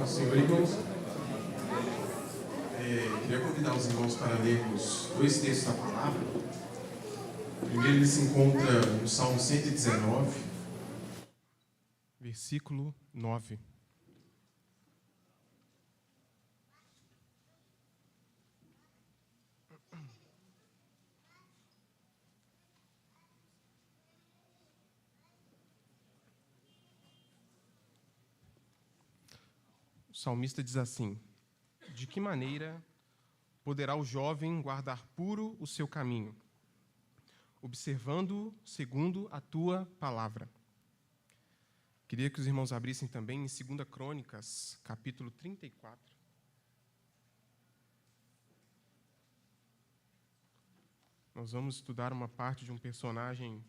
Senhor, irmãos, queria convidar os irmãos para lermos dois textos da palavra. O primeiro ele se encontra no Salmo 119, versículo 9. O salmista diz assim: de que maneira poderá o jovem guardar puro o seu caminho, observando segundo a tua palavra? Queria que os irmãos abrissem também em 2 Crônicas, capítulo 34. Nós vamos estudar uma parte de um personagem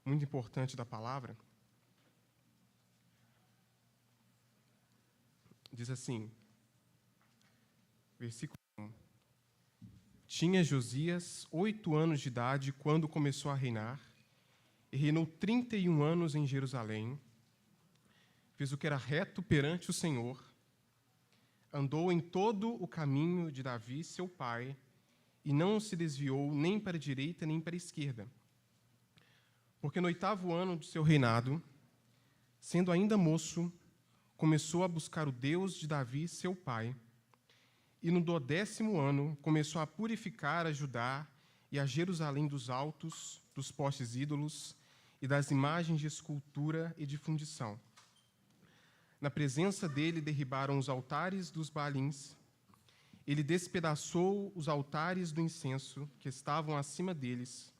muito importante da palavra. Diz assim, versículo 1. Tinha Josias 8 anos de idade quando começou a reinar, e reinou 31 anos em Jerusalém. Fez o que era reto perante o Senhor, andou em todo o caminho de Davi, seu pai, e não se desviou nem para a direita nem para a esquerda. Porque no 8º ano de seu reinado, sendo ainda moço, começou a buscar o Deus de Davi, seu pai, e no 12º ano começou a purificar a Judá e a Jerusalém dos altos, dos postes ídolos e das imagens de escultura e de fundição. Na presença dele derribaram os altares dos Baalins. Ele despedaçou os altares do incenso que estavam acima deles,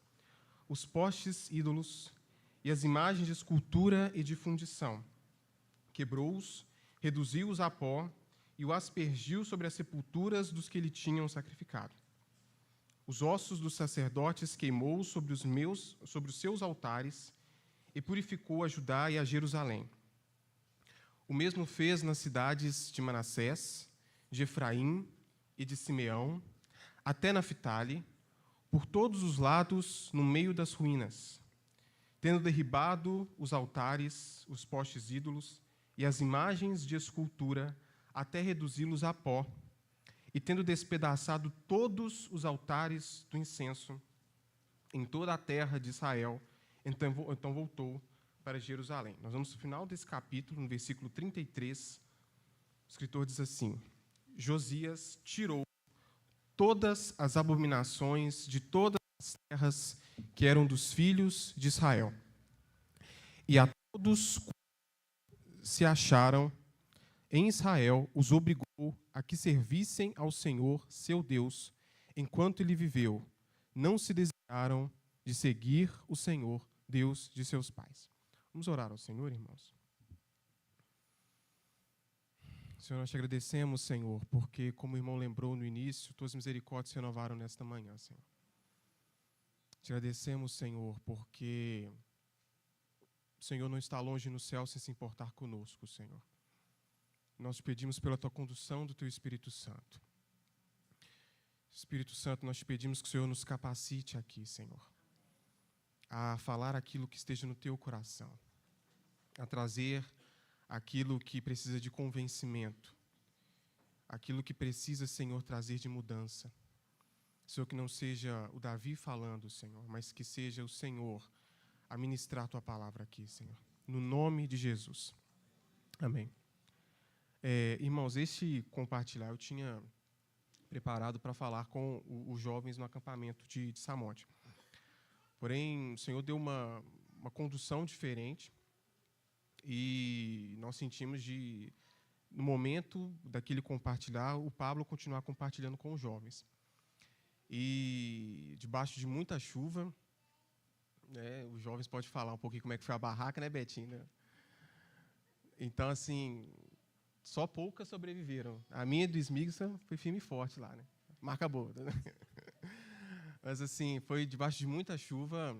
os postes ídolos e as imagens de escultura e de fundição. Quebrou-os, reduziu-os a pó e o aspergiu sobre as sepulturas dos que lhe tinham sacrificado. Os ossos dos sacerdotes queimou sobre os seus altares e purificou a Judá e a Jerusalém. O mesmo fez nas cidades de Manassés, de Efraim e de Simeão, até Naphtali, por todos os lados, no meio das ruínas, tendo derribado os altares, os postes ídolos e as imagens de escultura, até reduzi-los a pó, e tendo despedaçado todos os altares do incenso em toda a terra de Israel, então voltou para Jerusalém. Nós vamos no final desse capítulo, no versículo 33, o escritor diz assim: Josias tirou todas as abominações de todas as terras que eram dos filhos de Israel, e a todos se acharam em Israel, os obrigou a que servissem ao Senhor, seu Deus, enquanto ele viveu. Não se desviaram de seguir o Senhor, Deus de seus pais. Vamos orar ao Senhor, irmãos. Senhor, nós te agradecemos, Senhor, porque, como o irmão lembrou no início, tuas misericórdias se renovaram nesta manhã, Senhor. Te agradecemos, Senhor, porque o Senhor não está longe no céu sem se importar conosco, Senhor. Nós te pedimos pela tua condução do teu Espírito Santo. Espírito Santo, nós te pedimos que o Senhor nos capacite aqui, Senhor, a falar aquilo que esteja no teu coração, a trazer aquilo que precisa de convencimento, aquilo que precisa, Senhor, trazer de mudança. Senhor, que não seja o Davi falando, Senhor, mas que seja o Senhor a ministrar a tua palavra aqui, Senhor. No nome de Jesus. Amém. Irmãos, este compartilhar eu tinha preparado para falar com os jovens no acampamento de Samonte. Porém, o Senhor deu uma condução diferente e nós sentimos no momento daquele compartilhar, o Pablo continuar compartilhando com os jovens. E debaixo de muita chuva, né, os jovens podem falar um pouquinho como é que foi a barraca, né, Betinho? Então, assim, só poucas sobreviveram. A minha do Smigsa foi firme e forte lá, né? Marca boa. Né? Mas, assim, foi debaixo de muita chuva.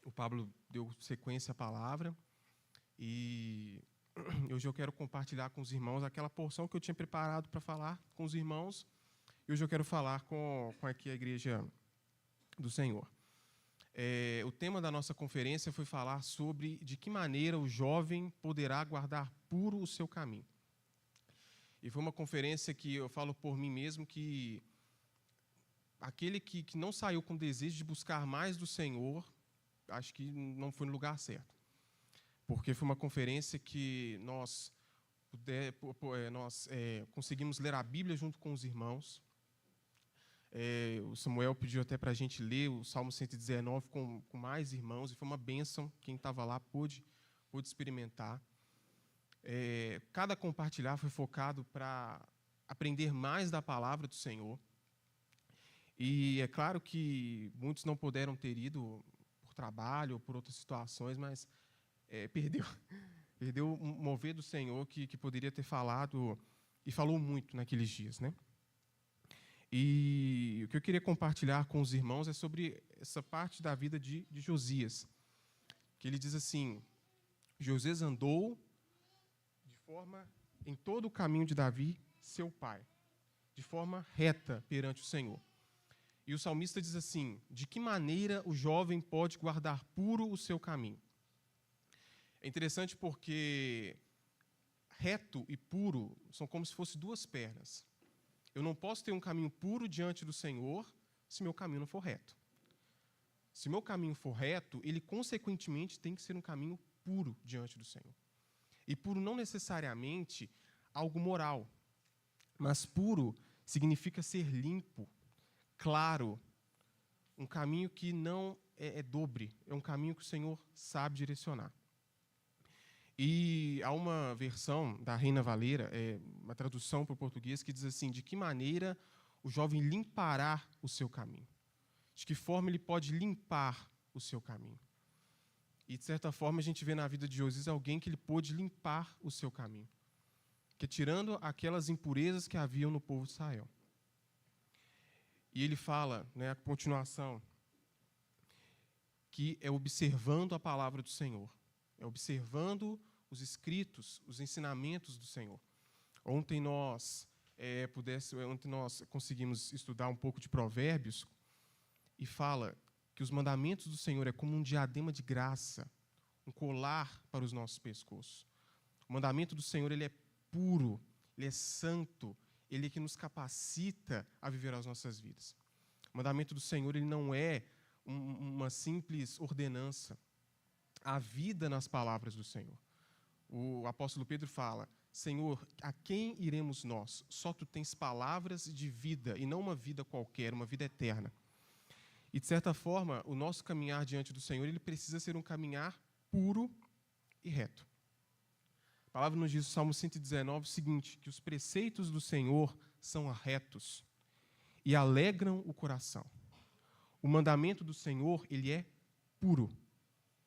O Pablo deu sequência à palavra. E hoje eu quero compartilhar com os irmãos aquela porção que eu tinha preparado para falar com os irmãos. E hoje eu quero falar com aqui a igreja do Senhor. O tema da nossa conferência foi falar sobre de que maneira o jovem poderá guardar puro o seu caminho. E foi uma conferência que eu falo por mim mesmo que aquele que não saiu com desejo de buscar mais do Senhor, acho que não foi no lugar certo. Porque foi uma conferência que nós conseguimos ler a Bíblia junto com os irmãos. O Samuel pediu até para a gente ler o Salmo 119 com mais irmãos, e foi uma bênção. Quem estava lá pôde experimentar. Cada compartilhar foi focado para aprender mais da palavra do Senhor. E é claro que muitos não puderam ter ido por trabalho ou por outras situações, mas perdeu um mover do Senhor que poderia ter falado, e falou muito naqueles dias, né? E o que eu queria compartilhar com os irmãos é sobre essa parte da vida de Josias, que ele diz assim: Josias andou de forma em todo o caminho de Davi, seu pai, de forma reta perante o Senhor. E o salmista diz assim: de que maneira o jovem pode guardar puro o seu caminho? É interessante porque reto e puro são como se fossem duas pernas. Eu não posso ter um caminho puro diante do Senhor se meu caminho não for reto. Se meu caminho for reto, ele consequentemente tem que ser um caminho puro diante do Senhor. E puro não necessariamente algo moral, mas puro significa ser limpo, claro, um caminho que não é dobre, é um caminho que o Senhor sabe direcionar. E há uma versão da Reina Valera, uma tradução para o português, que diz assim: de que maneira o jovem limpará o seu caminho? De que forma ele pode limpar o seu caminho? E, de certa forma, a gente vê na vida de Josias alguém que ele pôde limpar o seu caminho, que tirando aquelas impurezas que haviam no povo de Israel. E ele fala, a continuação, que é observando a palavra do Senhor, é observando os escritos, os ensinamentos do Senhor. Ontem nós conseguimos estudar um pouco de Provérbios, e fala que os mandamentos do Senhor é como um diadema de graça, um colar para os nossos pescoços. O mandamento do Senhor, ele é puro, ele é santo, ele é que nos capacita a viver as nossas vidas. O mandamento do Senhor, ele não é uma simples ordenança. Há vida nas palavras do Senhor. O apóstolo Pedro fala: Senhor, a quem iremos nós? Só tu tens palavras de vida, e não uma vida qualquer, uma vida eterna. E, de certa forma, o nosso caminhar diante do Senhor, ele precisa ser um caminhar puro e reto. A palavra nos diz no Salmo 119 o seguinte: que os preceitos do Senhor são retos e alegram o coração. O mandamento do Senhor, ele é puro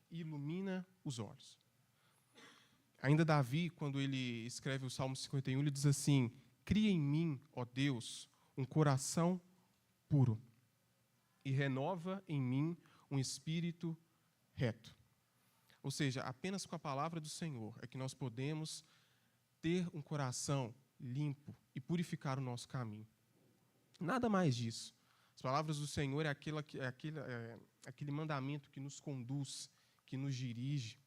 e ilumina os olhos. Ainda Davi, quando ele escreve o Salmo 51, ele diz assim: cria em mim, ó Deus, um coração puro e renova em mim um espírito reto. Ou seja, apenas com a palavra do Senhor é que nós podemos ter um coração limpo e purificar o nosso caminho. Nada mais disso. As palavras do Senhor é aquele mandamento que nos conduz, que nos dirige.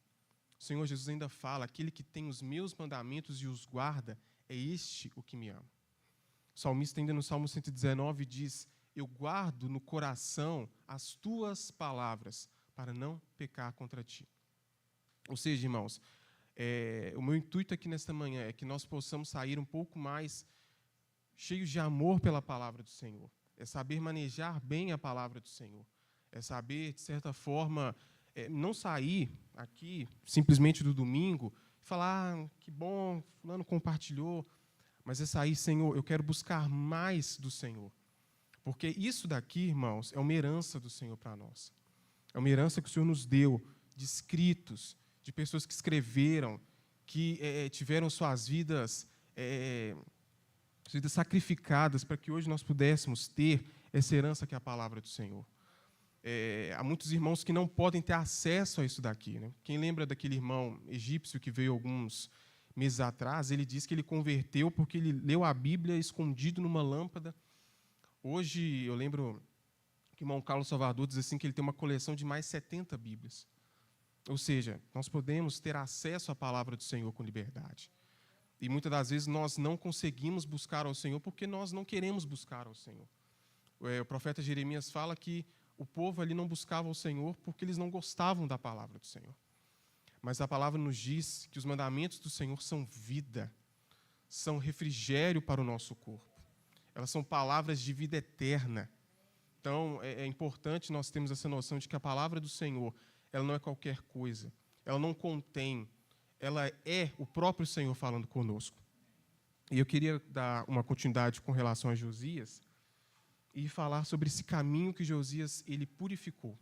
O Senhor Jesus ainda fala: aquele que tem os meus mandamentos e os guarda, é este o que me ama. O salmista ainda no Salmo 119 diz: eu guardo no coração as tuas palavras, para não pecar contra ti. Ou seja, irmãos, o meu intuito aqui nesta manhã é que nós possamos sair um pouco mais cheios de amor pela palavra do Senhor. É saber manejar bem a palavra do Senhor. É saber, de certa forma, não sair aqui simplesmente do domingo e falar: que bom, fulano compartilhou. Mas é sair: Senhor, eu quero buscar mais do Senhor. Porque isso daqui, irmãos, é uma herança do Senhor para nós. É uma herança que o Senhor nos deu, de escritos, de pessoas que escreveram, que tiveram suas vidas sacrificadas para que hoje nós pudéssemos ter essa herança que é a palavra do Senhor. Há muitos irmãos que não podem ter acesso a isso daqui, né? Quem lembra daquele irmão egípcio que veio alguns meses atrás? Ele disse que ele converteu porque ele leu a Bíblia escondido numa lâmpada. Hoje, eu lembro que o irmão Carlos Salvador diz assim, que ele tem uma coleção de mais 70 Bíblias. Ou seja, nós podemos ter acesso à palavra do Senhor com liberdade. E muitas das vezes nós não conseguimos buscar ao Senhor porque nós não queremos buscar ao Senhor. O profeta Jeremias fala que o povo ali não buscava ao Senhor porque eles não gostavam da palavra do Senhor. Mas a palavra nos diz que os mandamentos do Senhor são vida, são refrigério para o nosso corpo. Elas são palavras de vida eterna. Então, é importante nós termos essa noção de que a palavra do Senhor, ela não é qualquer coisa. Ela não contém, ela é o próprio Senhor falando conosco. E eu queria dar uma continuidade com relação a Josias e falar sobre esse caminho que Josias ele purificou.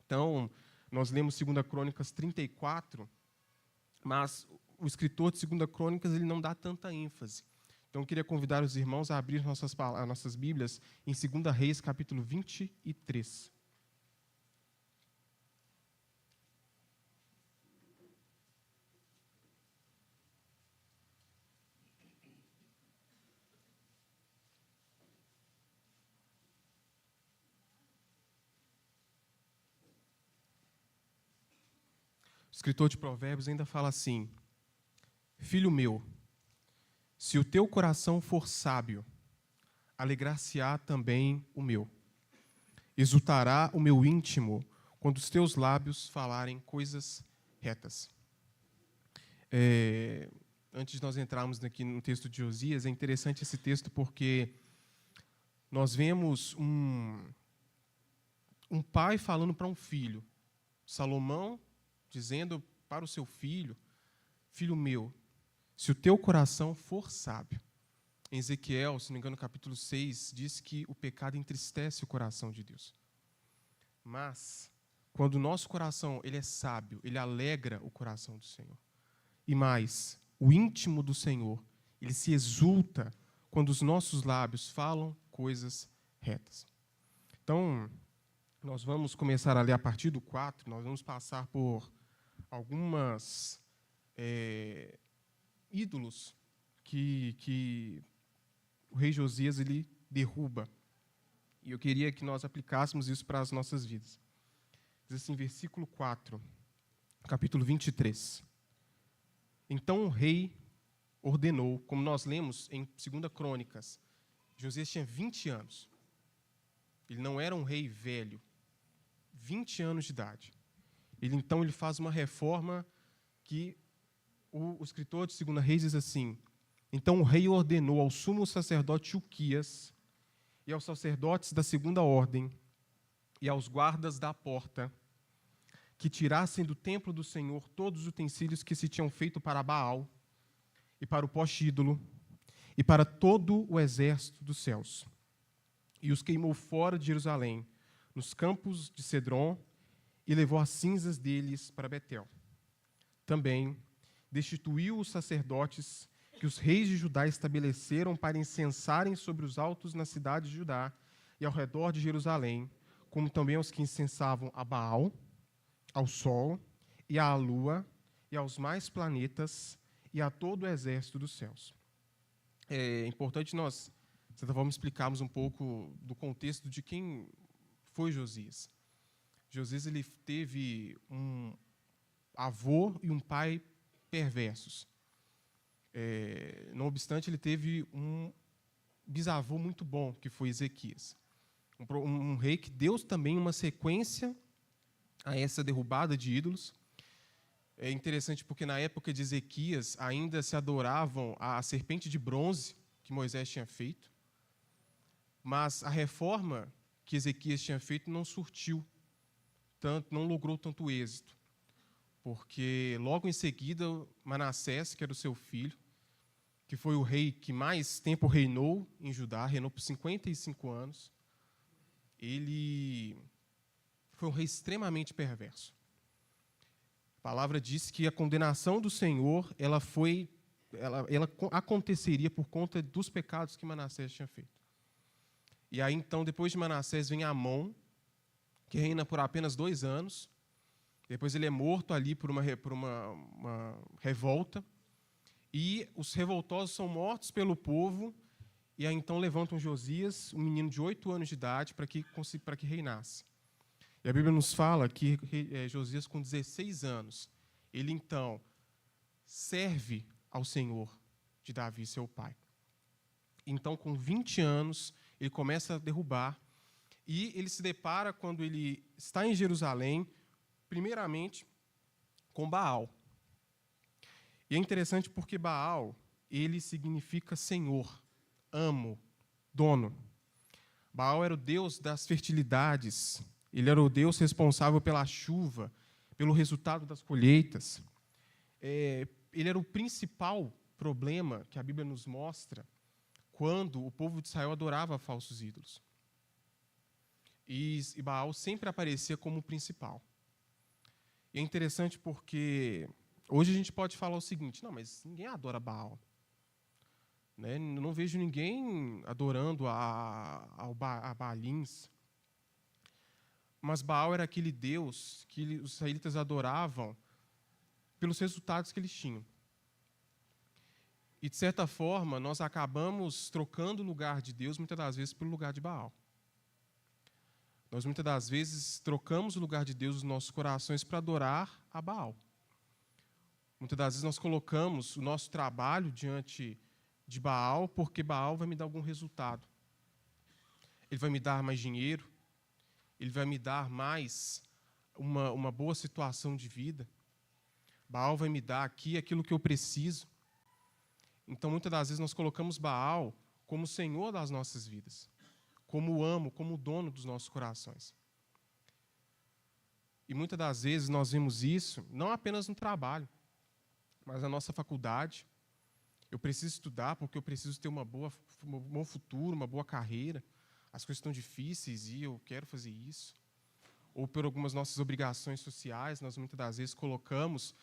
Então, nós lemos 2 Crônicas 34, mas o escritor de 2 Crônicas ele não dá tanta ênfase. Então, eu queria convidar os irmãos a abrir nossas Bíblias em 2 Reis, capítulo 23. O escritor de Provérbios ainda fala assim: Filho meu, se o teu coração for sábio, alegrar-se-á também o meu. Exultará o meu íntimo quando os teus lábios falarem coisas retas. Antes de nós entrarmos aqui no texto de Josias, é interessante esse texto porque nós vemos um pai falando para um filho. Salomão dizendo para o seu filho: Filho meu, se o teu coração for sábio. Em Ezequiel, se não me engano, no capítulo 6, diz que o pecado entristece o coração de Deus. Mas, quando o nosso coração ele é sábio, ele alegra o coração do Senhor. E mais, o íntimo do Senhor, ele se exulta quando os nossos lábios falam coisas retas. Então, nós vamos começar a ler a partir do 4, nós vamos passar por algumas ídolos que o rei Josias ele derruba. E eu queria que nós aplicássemos isso para as nossas vidas. Diz assim, versículo 4, capítulo 23. Então o rei ordenou, como nós lemos em 2 Crônicas, Josias tinha 20 anos. Ele não era um rei velho, 20 anos de idade. Então ele faz uma reforma que o escritor de 2 Reis diz assim: Então o rei ordenou ao sumo sacerdote Uquias e aos sacerdotes da segunda ordem e aos guardas da porta que tirassem do templo do Senhor todos os utensílios que se tinham feito para Baal e para o poste ídolo e para todo o exército dos céus. E os queimou fora de Jerusalém, nos campos de Cedron, e levou as cinzas deles para Betel. Também destituiu os sacerdotes que os reis de Judá estabeleceram para incensarem sobre os altos na cidade de Judá e ao redor de Jerusalém, como também os que incensavam a Baal, ao sol e à lua e aos mais planetas e a todo o exército dos céus. É importante nós, de certa forma, explicarmos um pouco do contexto de quem foi Josias. Josias ele teve um avô e um pai perversos. Não obstante, ele teve um bisavô muito bom, que foi Ezequias. Um rei que deu também uma sequência a essa derrubada de ídolos. É interessante porque na época de Ezequias ainda se adoravam a serpente de bronze que Moisés tinha feito, mas a reforma que Ezequias tinha feito não surtiu tanto, não logrou tanto êxito, porque logo em seguida Manassés, que era o seu filho, que foi o rei que mais tempo reinou em Judá, reinou por 55 anos, ele foi um rei extremamente perverso. A palavra diz que a condenação do Senhor ela aconteceria por conta dos pecados que Manassés tinha feito. E aí, então, depois de Manassés, vem Amon, que reina por apenas 2 anos. Depois ele é morto ali por uma revolta. E os revoltosos são mortos pelo povo. E aí, então, levantam Josias, um menino de 8 anos de idade, para que reinasse. E a Bíblia nos fala que Josias, com 16 anos, ele, então, serve ao Senhor de Davi, seu pai. Então, com 20 anos, ele começa a derrubar, e ele se depara, quando ele está em Jerusalém, primeiramente, com Baal. E é interessante porque Baal, ele significa Senhor, amo, dono. Baal era o deus das fertilidades, ele era o deus responsável pela chuva, pelo resultado das colheitas. Ele era o principal problema que a Bíblia nos mostra quando o povo de Israel adorava falsos ídolos. E Baal sempre aparecia como o principal. E é interessante porque hoje a gente pode falar o seguinte: não, mas ninguém adora Baal. Né? Eu não vejo ninguém adorando a Baalins. Mas Baal era aquele Deus que os israelitas adoravam pelos resultados que eles tinham. E, de certa forma, nós acabamos trocando o lugar de Deus, muitas das vezes, pelo lugar de Baal. Nós, muitas das vezes, trocamos o lugar de Deus nos nossos corações para adorar a Baal. Muitas das vezes, nós colocamos o nosso trabalho diante de Baal, porque Baal vai me dar algum resultado. Ele vai me dar mais dinheiro, ele vai me dar mais uma boa situação de vida. Baal vai me dar aqui aquilo que eu preciso. Então, muitas das vezes, nós colocamos Baal como o Senhor das nossas vidas, como o amo, como o dono dos nossos corações. E muitas das vezes nós vemos isso, não apenas no trabalho, mas na nossa faculdade. Eu preciso estudar porque eu preciso ter um bom futuro, uma boa carreira. As coisas estão difíceis e eu quero fazer isso. Ou por algumas nossas obrigações sociais, nós muitas das vezes colocamos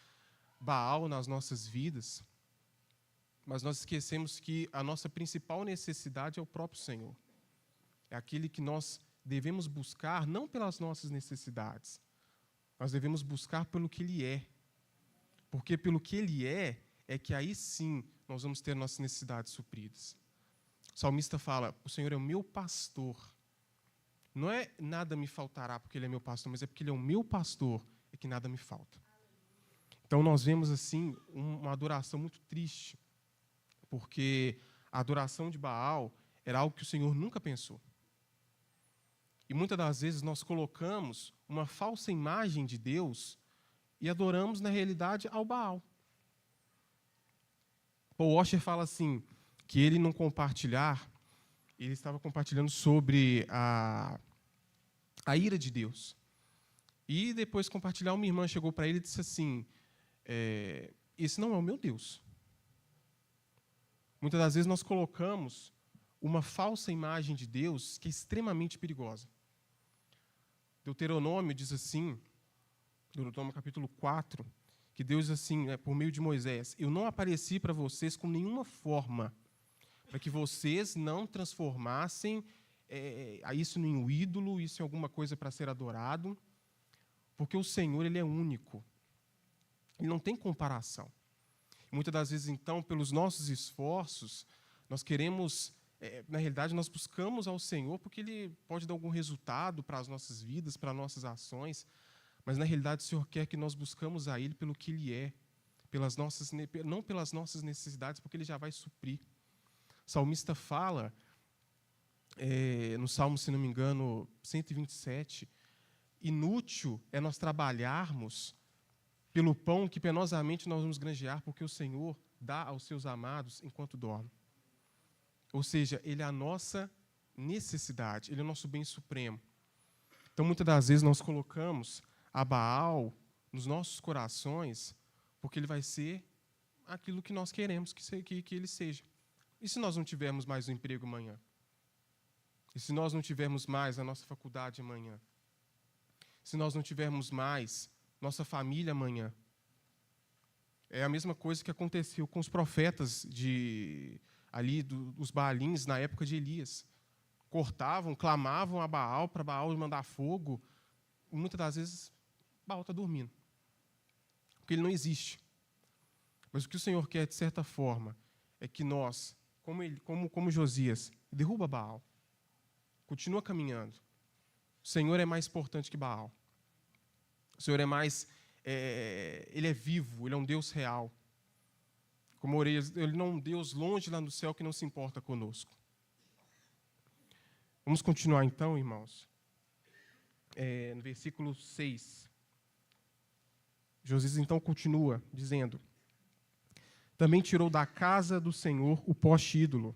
Baal nas nossas vidas, mas nós esquecemos que a nossa principal necessidade é o próprio Senhor. É aquele que nós devemos buscar não pelas nossas necessidades, nós devemos buscar pelo que Ele é. Porque pelo que Ele é que aí sim nós vamos ter nossas necessidades supridas. O salmista fala: o Senhor é o meu pastor. Não é nada me faltará porque Ele é meu pastor, mas é porque Ele é o meu pastor, é que nada me falta. Então nós vemos assim uma adoração muito triste, porque a adoração de Baal era algo que o Senhor nunca pensou. E muitas das vezes nós colocamos uma falsa imagem de Deus e adoramos, na realidade, ao Baal. Paul Washer fala assim, que ele não compartilhar, ele estava compartilhando sobre a ira de Deus. E depois de compartilhar, uma irmã chegou para ele e disse assim: esse não é o meu Deus. Muitas das vezes nós colocamos uma falsa imagem de Deus que é extremamente perigosa. Deuteronômio diz assim, Deuteronômio capítulo 4, que Deus diz assim, por meio de Moisés: eu não apareci para vocês com nenhuma forma, para que vocês não transformassem isso em um ídolo, isso em alguma coisa para ser adorado, porque o Senhor, Ele é único. Ele não tem comparação. Muitas das vezes, então, pelos nossos esforços, nós queremos, na realidade, nós buscamos ao Senhor porque Ele pode dar algum resultado para as nossas vidas, para as nossas ações, mas, na realidade, o Senhor quer que nós buscamos a Ele pelo que Ele é, não pelas nossas necessidades, porque Ele já vai suprir. O salmista fala, no Salmo, se não me engano, 127, inútil é nós trabalharmos pelo pão que penosamente nós vamos granjear, porque o Senhor dá aos seus amados enquanto dorme. Ou seja, Ele é a nossa necessidade, Ele é o nosso bem supremo. Então, muitas das vezes, nós colocamos a Baal nos nossos corações, porque Ele vai ser aquilo que nós queremos que Ele seja. E se nós não tivermos mais um emprego amanhã? E se nós não tivermos mais a nossa faculdade amanhã? Se nós não tivermos mais nossa família amanhã? É a mesma coisa que aconteceu com os profetas dos Baalins na época de Elias. Cortavam, clamavam a Baal para Baal mandar fogo. E muitas das vezes, Baal está dormindo. Porque ele não existe. Mas o que o Senhor quer, de certa forma, é que nós, como Josias, derruba Baal. Continua caminhando. O Senhor é mais importante que Baal. O Senhor é mais... Ele é vivo, Ele é um Deus real. como orelhas, ele não é um Deus longe lá no céu que não se importa conosco. Vamos continuar então, irmãos. No versículo 6. Josias então continua dizendo: também tirou da casa do Senhor o poste ídolo,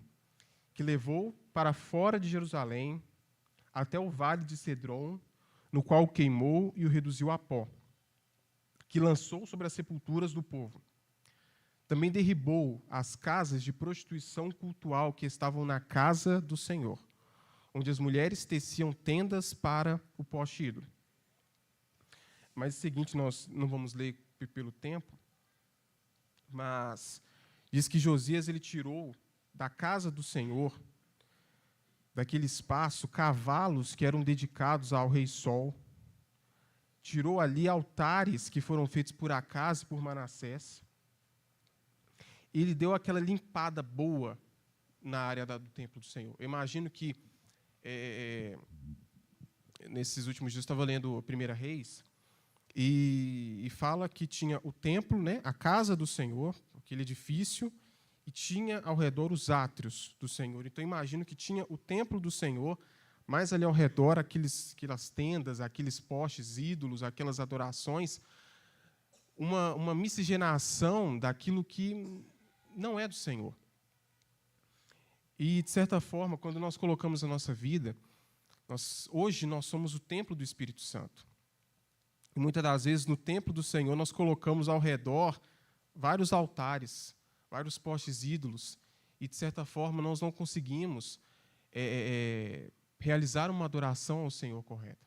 que levou para fora de Jerusalém, até o vale de Cedron, no qual o queimou e o reduziu a pó, que lançou sobre as sepulturas do povo. Também derribou as casas de prostituição cultual que estavam na casa do Senhor, onde as mulheres teciam tendas para o poste ídolo. Mas o seguinte, nós não vamos ler pelo tempo, mas diz que Josias ele tirou da casa do Senhor, daquele espaço, cavalos que eram dedicados ao rei Sol, tirou ali altares que foram feitos por Acaz e por Manassés. Ele deu aquela limpada boa na área do templo do Senhor. Eu imagino que, nesses últimos dias, eu estava lendo 1 Reis, e fala que tinha o templo, né, a casa do Senhor, aquele edifício, e tinha ao redor os átrios do Senhor. Então, eu imagino que tinha o templo do Senhor, mas ali ao redor, aquelas tendas, aqueles postes, ídolos, aquelas adorações, uma miscigenação daquilo que não é do Senhor. E, de certa forma, quando nós colocamos a nossa vida, hoje nós somos o templo do Espírito Santo. E muitas das vezes, no templo do Senhor, nós colocamos ao redor vários altares, vários postes ídolos, e, de certa forma, nós não conseguimos realizar uma adoração ao Senhor correta.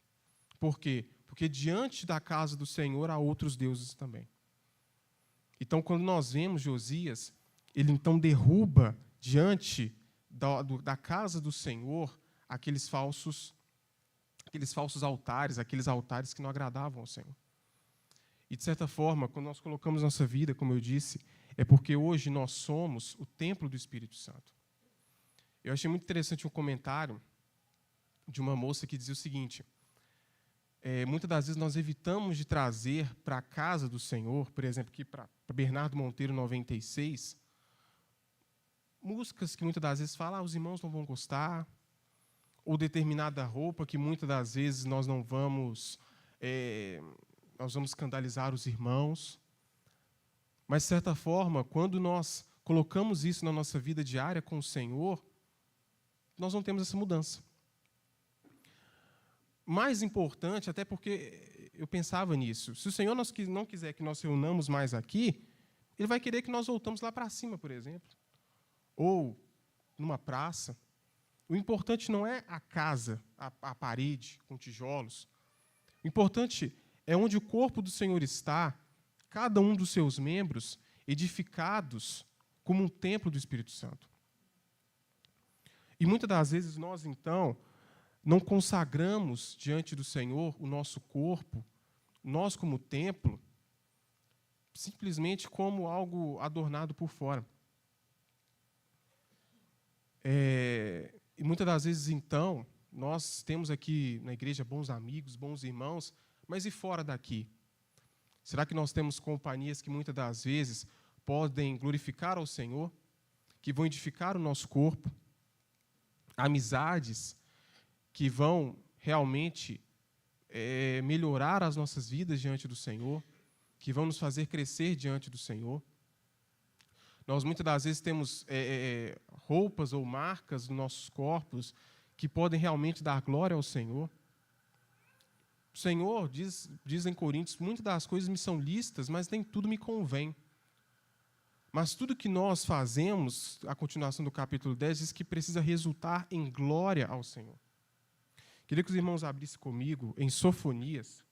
Por quê? Porque diante da casa do Senhor há outros deuses também. Então, quando nós vemos Josias, ele então derruba diante da casa do Senhor aqueles falsos altares, aqueles altares que não agradavam ao Senhor. E, de certa forma, quando nós colocamos nossa vida, como eu disse, é porque hoje nós somos o templo do Espírito Santo. Eu achei muito interessante um comentário de uma moça que dizia o seguinte: muitas das vezes nós evitamos de trazer para a casa do Senhor, por exemplo, aqui para Bernardo Monteiro 96, músicas que muitas das vezes falam, os irmãos não vão gostar, ou determinada roupa que muitas das vezes nós vamos escandalizar os irmãos. Mas, de certa forma, quando nós colocamos isso na nossa vida diária com o Senhor, nós não temos essa mudança. Mais importante, até porque eu pensava nisso, se o Senhor não quiser que nós reunamos mais aqui, Ele vai querer que nós voltamos lá para cima, por exemplo, ou numa praça. O importante não é a casa, a parede com tijolos. O importante é onde o corpo do Senhor está, cada um dos seus membros edificados como um templo do Espírito Santo. E muitas das vezes nós, então, não consagramos diante do Senhor o nosso corpo, nós como templo, simplesmente como algo adornado por fora. E muitas das vezes, então, nós temos aqui na igreja bons amigos, bons irmãos, mas e fora daqui? Será que nós temos companhias que muitas das vezes podem glorificar ao Senhor, que vão edificar o nosso corpo? Amizades que vão realmente melhorar as nossas vidas diante do Senhor, que vão nos fazer crescer diante do Senhor? Nós, muitas das vezes, temos roupas ou marcas nos nossos corpos que podem realmente dar glória ao Senhor. O Senhor diz em Coríntios, muitas das coisas me são lícitas, mas nem tudo me convém. Mas tudo que nós fazemos, a continuação do capítulo 10, diz que precisa resultar em glória ao Senhor. Queria que os irmãos abrissem comigo em Sofonias.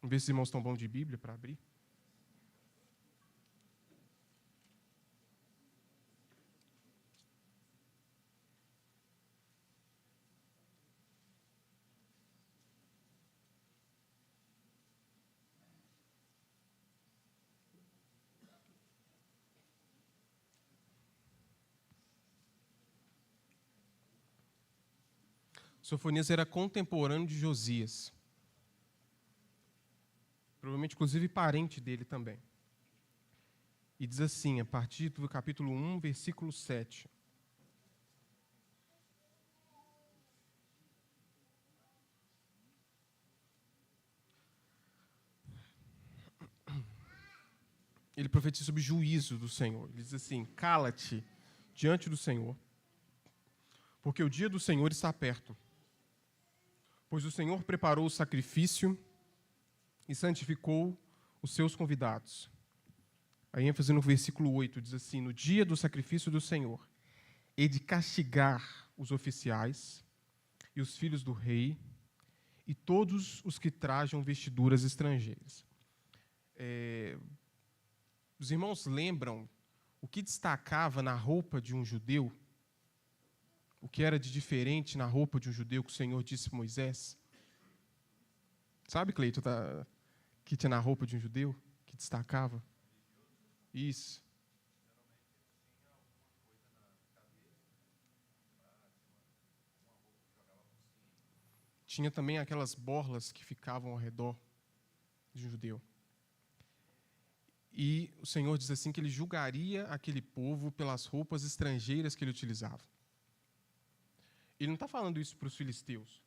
Vamos ver se os irmãos estão bons de Bíblia para abrir. Sofonias era contemporâneo de Josias. Provavelmente, inclusive, parente dele também. E diz assim, a partir do capítulo 1, versículo 7. Ele profetiza sobre o juízo do Senhor. Ele diz assim: cala-te diante do Senhor, porque o dia do Senhor está perto. Pois o Senhor preparou o sacrifício e santificou os seus convidados. A ênfase no versículo 8 diz assim: no dia do sacrifício do Senhor, hei de castigar os oficiais e os filhos do rei e todos os que trajam vestiduras estrangeiras. Os irmãos lembram o que destacava na roupa de um judeu? O que era de diferente na roupa de um judeu que o Senhor disse para Moisés? Sabe, Cleito, que tinha na roupa de um judeu que destacava? Isso. Tinha também aquelas borlas que ficavam ao redor de um judeu. E o Senhor diz assim que ele julgaria aquele povo pelas roupas estrangeiras que ele utilizava. Ele não está falando isso para os filisteus.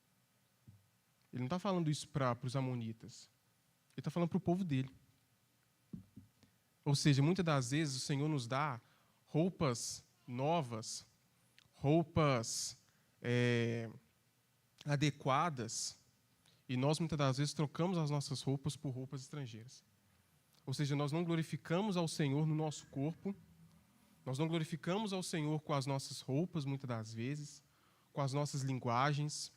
Ele não está falando isso para os amonitas. Ele está falando para o povo dele. Ou seja, muitas das vezes o Senhor nos dá roupas novas, roupas adequadas, e nós muitas das vezes trocamos as nossas roupas por roupas estrangeiras. Ou seja, nós não glorificamos ao Senhor no nosso corpo, nós não glorificamos ao Senhor com as nossas roupas, muitas das vezes, com as nossas linguagens.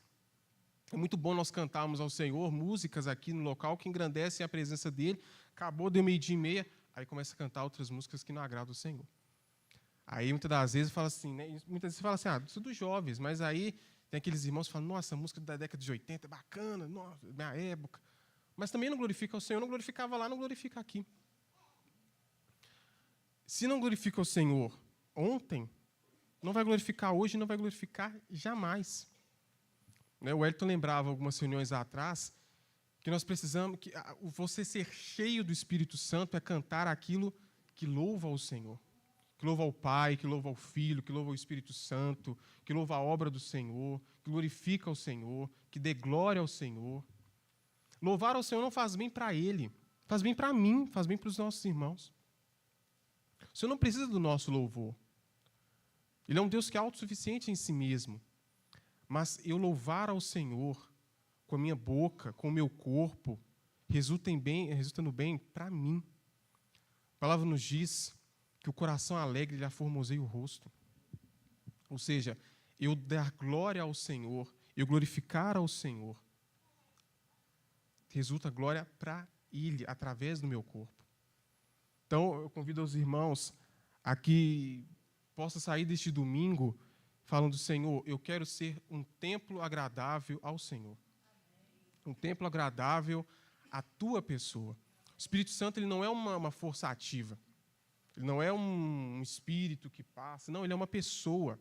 É muito bom nós cantarmos ao Senhor músicas aqui no local que engrandecem a presença dEle. Acabou, deu 12:30, aí começa a cantar outras músicas que não agradam ao Senhor. Aí, muitas das vezes, fala assim, né? Muitas vezes fala assim, isso é dos jovens, mas aí tem aqueles irmãos que falam, nossa, a música da década de 80 é bacana, nossa, minha época. Mas também não glorifica o Senhor, não glorificava lá, não glorifica aqui. Se não glorifica o Senhor ontem, não vai glorificar hoje, não vai glorificar jamais. O Wellington lembrava algumas reuniões atrás que nós precisamos, que você ser cheio do Espírito Santo é cantar aquilo que louva ao Senhor, que louva ao Pai, que louva ao Filho, que louva ao Espírito Santo, que louva a obra do Senhor, que glorifica ao Senhor, que dê glória ao Senhor. Louvar ao Senhor não faz bem para Ele, faz bem para mim, faz bem para os nossos irmãos. O Senhor não precisa do nosso louvor. Ele é um Deus que é autossuficiente em si mesmo. Mas eu louvar ao Senhor com a minha boca, com o meu corpo, resulta no bem para mim. A palavra nos diz que o coração alegre lhe aformoseia o rosto. Ou seja, eu dar glória ao Senhor, eu glorificar ao Senhor, resulta glória para Ele, através do meu corpo. Então, eu convido os irmãos a que possa sair deste domingo falando, Senhor, eu quero ser um templo agradável ao Senhor. Um templo agradável à Tua pessoa. O Espírito Santo ele não é uma força ativa. Ele não é um espírito que passa. Não, ele é uma pessoa.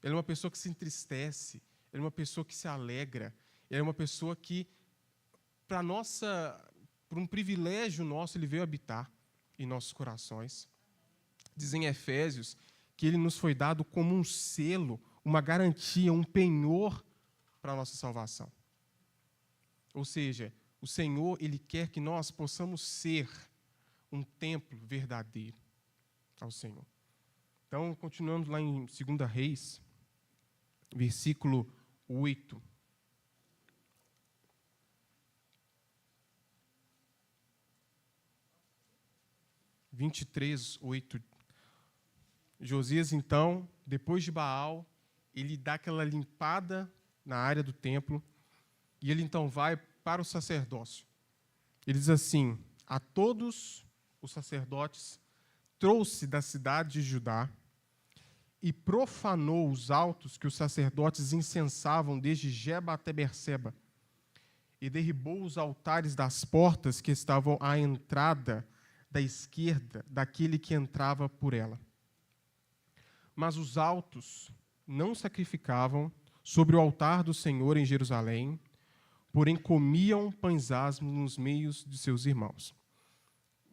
Ele é uma pessoa que se entristece. Ele é uma pessoa que se alegra. Ele é uma pessoa que, por um privilégio nosso, ele veio habitar em nossos corações. Diz em Efésios que ele nos foi dado como um selo, uma garantia, um penhor para a nossa salvação. Ou seja, o Senhor, Ele quer que nós possamos ser um templo verdadeiro ao Senhor. Então, continuando lá em 2 Reis, versículo 8. Josias, então, depois de Baal, ele dá aquela limpada na área do templo e ele, então, vai para o sacerdócio. Ele diz assim, a todos os sacerdotes trouxe da cidade de Judá e profanou os altos que os sacerdotes incensavam desde Geba até Berseba e derribou os altares das portas que estavam à entrada da esquerda daquele que entrava por ela. Mas os altos não sacrificavam sobre o altar do Senhor em Jerusalém, porém comiam pães asmos nos meios de seus irmãos.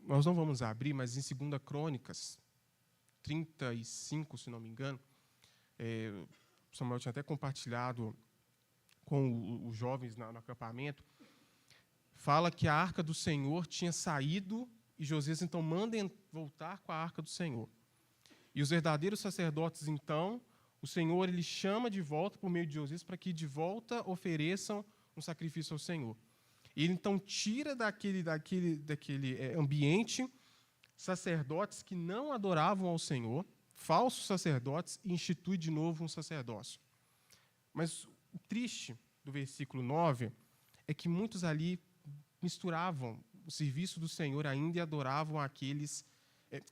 nós não vamos abrir, mas em 2 Crônicas 35, se não me engano, Samuel tinha até compartilhado com os jovens no acampamento, fala que a arca do Senhor tinha saído e Josias, então, manda voltar com a arca do Senhor. E os verdadeiros sacerdotes, então, o Senhor ele chama de volta por meio de Josias para que de volta ofereçam um sacrifício ao Senhor. E ele, então, tira daquele ambiente sacerdotes que não adoravam ao Senhor, falsos sacerdotes, e institui de novo um sacerdócio. Mas o triste do versículo 9 é que muitos ali misturavam o serviço do Senhor ainda e adoravam aqueles,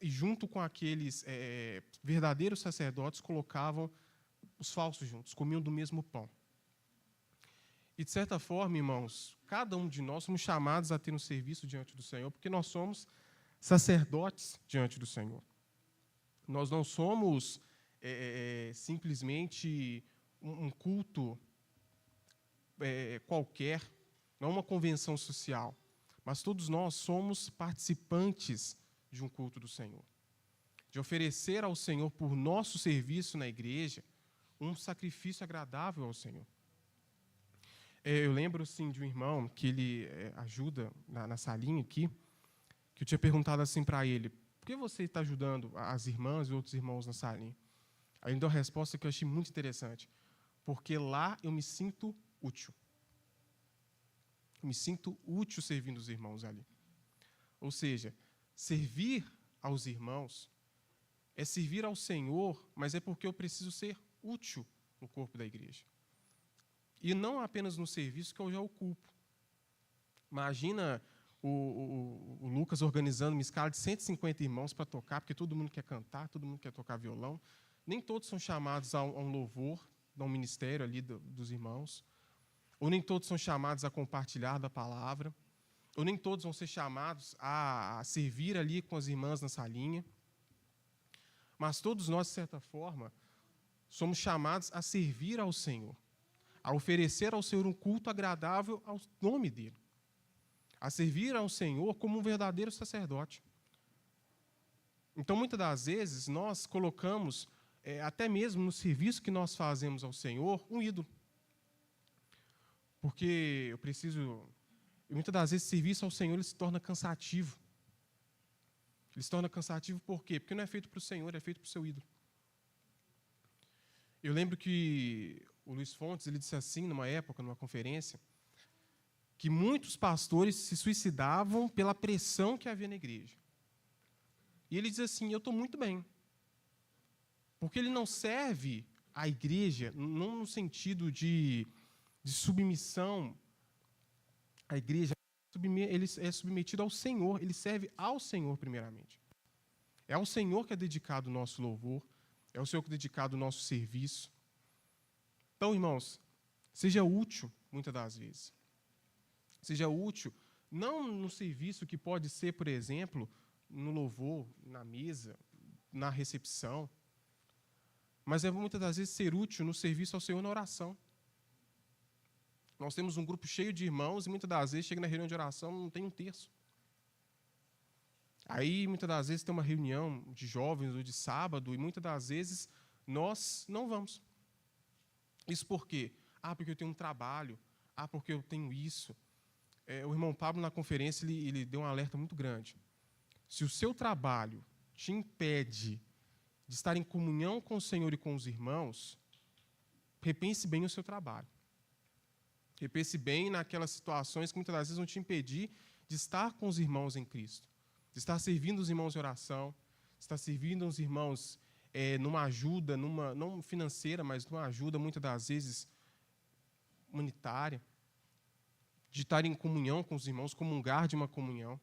e junto com aqueles verdadeiros sacerdotes, colocavam os falsos juntos, comiam do mesmo pão. E, de certa forma, irmãos, cada um de nós somos chamados a ter um serviço diante do Senhor, porque nós somos sacerdotes diante do Senhor. Nós não somos simplesmente um culto qualquer, não uma convenção social, mas todos nós somos participantes de um culto do Senhor, de oferecer ao Senhor, por nosso serviço na igreja, um sacrifício agradável ao Senhor. Eu lembro, sim, de um irmão que ele ajuda na salinha aqui, que eu tinha perguntado assim para ele: por que você está ajudando as irmãs e outros irmãos na salinha? Aí ele deu uma resposta que eu achei muito interessante. Porque lá eu me sinto útil. Eu me sinto útil servindo os irmãos ali. Ou seja, servir aos irmãos é servir ao Senhor, mas é porque eu preciso ser útil no corpo da igreja. E não apenas no serviço que eu já ocupo. Imagina o Lucas organizando uma escala de 150 irmãos para tocar, porque todo mundo quer cantar, todo mundo quer tocar violão. Nem todos são chamados a um louvor, a um ministério ali dos irmãos. Ou nem todos são chamados a compartilhar da palavra. Ou nem todos vão ser chamados a servir ali com as irmãs na salinha. Mas todos nós, de certa forma, somos chamados a servir ao Senhor, a oferecer ao Senhor um culto agradável ao nome dele, a servir ao Senhor como um verdadeiro sacerdote. Então, muitas das vezes, nós colocamos, até mesmo no serviço que nós fazemos ao Senhor, um ídolo. Porque eu preciso... E muitas das vezes, serviço ao Senhor ele se torna cansativo. Ele se torna cansativo por quê? Porque não é feito para o Senhor, é feito para o seu ídolo. Eu lembro que o Luiz Fontes ele disse assim, numa época, numa conferência, que muitos pastores se suicidavam pela pressão que havia na igreja. E ele diz assim: eu estou muito bem. Porque ele não serve à igreja, não no sentido de submissão à igreja, ele é submetido ao Senhor, ele serve ao Senhor primeiramente. É ao Senhor que é dedicado o nosso louvor, é ao Senhor que é dedicado o nosso serviço. Então, irmãos, seja útil, muitas das vezes. Seja útil, não no serviço que pode ser, por exemplo, no louvor, na mesa, na recepção, mas é muitas das vezes ser útil no serviço ao Senhor na oração. Nós temos um grupo cheio de irmãos e muitas das vezes chega na reunião de oração não tem um terço. Aí muitas das vezes tem uma reunião de jovens ou de sábado e muitas das vezes nós não vamos. Isso por quê? Porque eu tenho um trabalho. Porque eu tenho isso. O irmão Pablo, na conferência, ele deu um alerta muito grande. Se o seu trabalho te impede de estar em comunhão com o Senhor e com os irmãos, repense bem o seu trabalho. Repense bem naquelas situações que muitas das vezes vão te impedir de estar com os irmãos em Cristo, de estar servindo os irmãos em oração, de estar servindo os irmãos numa ajuda, não financeira, mas numa ajuda, muitas das vezes, humanitária, de estar em comunhão com os irmãos, comungar de uma comunhão.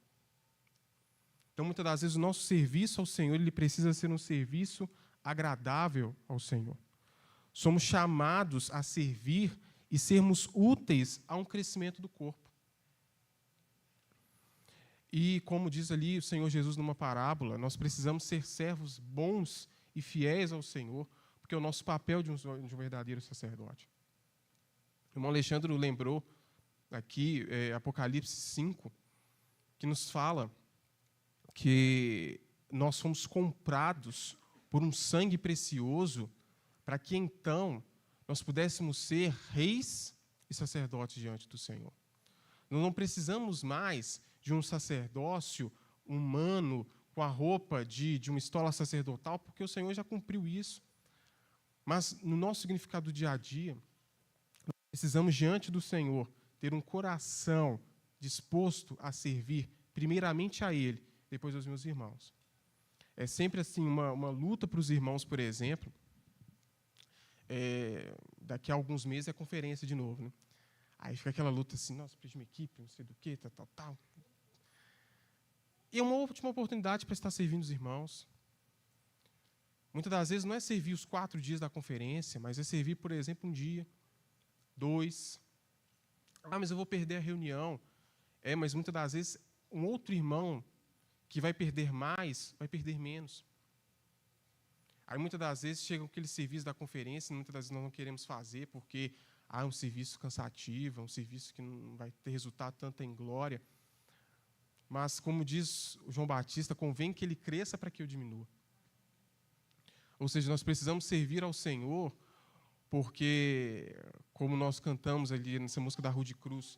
Então, muitas das vezes, o nosso serviço ao Senhor ele precisa ser um serviço agradável ao Senhor. Somos chamados a servir e sermos úteis a um crescimento do corpo. E, como diz ali o Senhor Jesus numa parábola, nós precisamos ser servos bons e fiéis ao Senhor, porque é o nosso papel de um verdadeiro sacerdote. O irmão Alexandre lembrou aqui, Apocalipse 5, que nos fala que nós fomos comprados por um sangue precioso para que, então, nós pudéssemos ser reis e sacerdotes diante do Senhor. Nós não precisamos mais de um sacerdócio humano com a roupa de uma estola sacerdotal, porque o Senhor já cumpriu isso. Mas, no nosso significado do dia a dia, nós precisamos, diante do Senhor, ter um coração disposto a servir, primeiramente a Ele, depois aos meus irmãos. É sempre assim uma luta para os irmãos, por exemplo. Daqui a alguns meses é conferência de novo, né? Aí fica aquela luta assim, nossa, preciso de uma equipe, não sei do que, tal. E é uma última oportunidade para estar servindo os irmãos. Muitas das vezes não é servir os 4 dias da conferência, mas é servir, por exemplo, 1 dia, 2. Mas eu vou perder a reunião. Mas muitas das vezes um outro irmão que vai perder mais, vai perder menos. Aí muitas das vezes chega aquele serviço da conferência, muitas das vezes nós não queremos fazer porque é um serviço cansativo, é um serviço que não vai ter resultado tanto em glória. Mas, como diz o João Batista, convém que ele cresça para que eu diminua. Ou seja, nós precisamos servir ao Senhor porque, como nós cantamos ali nessa música da Rude Cruz,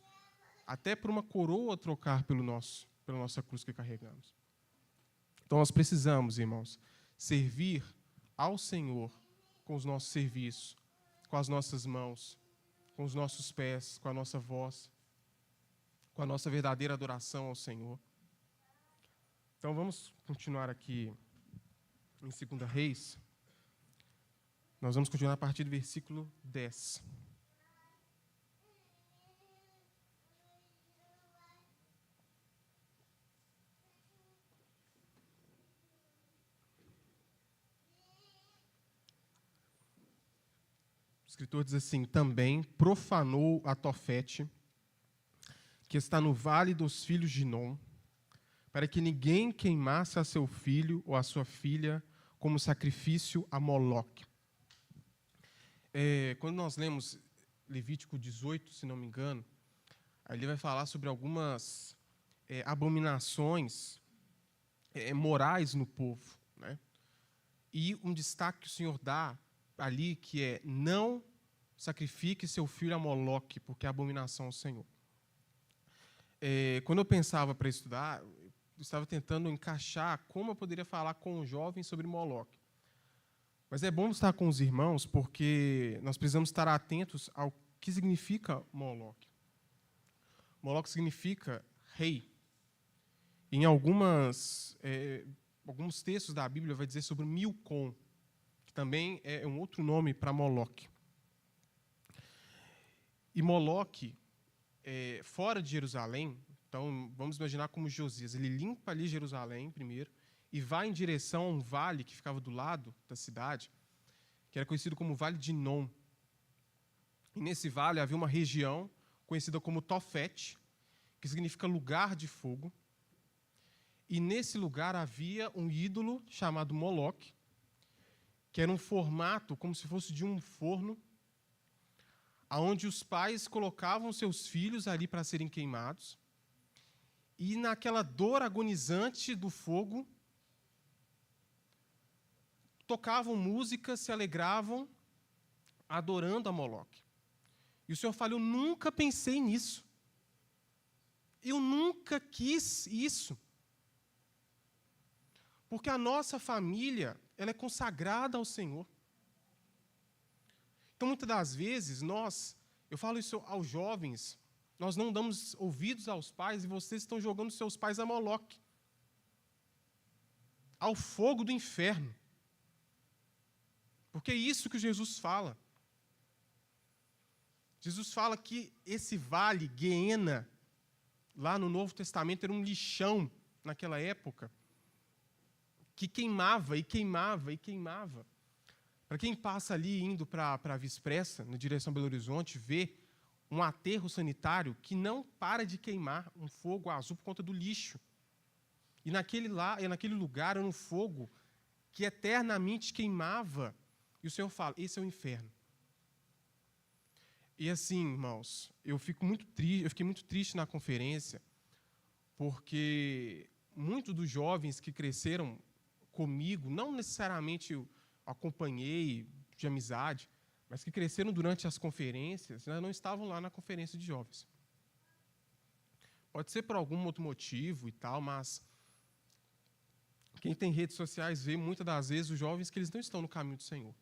até por uma coroa trocar pela nossa cruz que carregamos. Então, nós precisamos, irmãos, servir ao Senhor com os nossos serviços, com as nossas mãos, com os nossos pés, com a nossa voz, com a nossa verdadeira adoração ao Senhor. Então, vamos continuar aqui em 2 Reis. Nós vamos continuar a partir do versículo 10. O escritor diz assim: também profanou a Tofete, que está no vale dos filhos de Nom, para que ninguém queimasse a seu filho ou a sua filha como sacrifício a Moloque. Quando nós lemos Levítico 18, se não me engano, aí ele vai falar sobre algumas abominações morais no povo, né? E um destaque que o Senhor dá ali, que é: não sacrifique seu filho a Moloque, porque é abominação ao Senhor. Quando eu pensava para estudar, eu estava tentando encaixar como eu poderia falar com os jovens sobre Moloque. Mas é bom estar com os irmãos, porque nós precisamos estar atentos ao que significa Moloque. Moloque significa rei. Em alguns textos da Bíblia vai dizer sobre Milcom, que também é um outro nome para Moloque. E Moloque, fora de Jerusalém, então vamos imaginar como Josias, ele limpa ali Jerusalém primeiro, e vai em direção a um vale que ficava do lado da cidade, que era conhecido como Vale de Nom. E nesse vale havia uma região conhecida como Tofete, que significa lugar de fogo. E nesse lugar havia um ídolo chamado Moloque, que era um formato como se fosse de um forno, onde os pais colocavam seus filhos ali para serem queimados, e naquela dor agonizante do fogo, tocavam música, se alegravam, adorando a Moloque. E o Senhor fala: eu nunca pensei nisso. Eu nunca quis isso. Porque a nossa família, ela é consagrada ao Senhor. Então, muitas das vezes, eu falo isso aos jovens, nós não damos ouvidos aos pais e vocês estão jogando seus pais a Moloque, ao fogo do inferno. Porque é isso que Jesus fala. Jesus fala que esse vale, Guiena, lá no Novo Testamento, era um lixão naquela época, que queimava e queimava e queimava. Para quem passa ali indo para a Via Expressa, na direção Belo Horizonte, vê um aterro sanitário que não para de queimar, um fogo azul por conta do lixo. E naquele lugar era um fogo que eternamente queimava. E o Senhor fala: esse é o inferno. E assim, irmãos, eu fiquei muito triste na conferência, porque muitos dos jovens que cresceram comigo, não necessariamente eu acompanhei de amizade, mas que cresceram durante as conferências, né, não estavam lá na conferência de jovens. Pode ser por algum outro motivo e tal, mas quem tem redes sociais vê muitas das vezes os jovens que eles não estão no caminho do Senhor.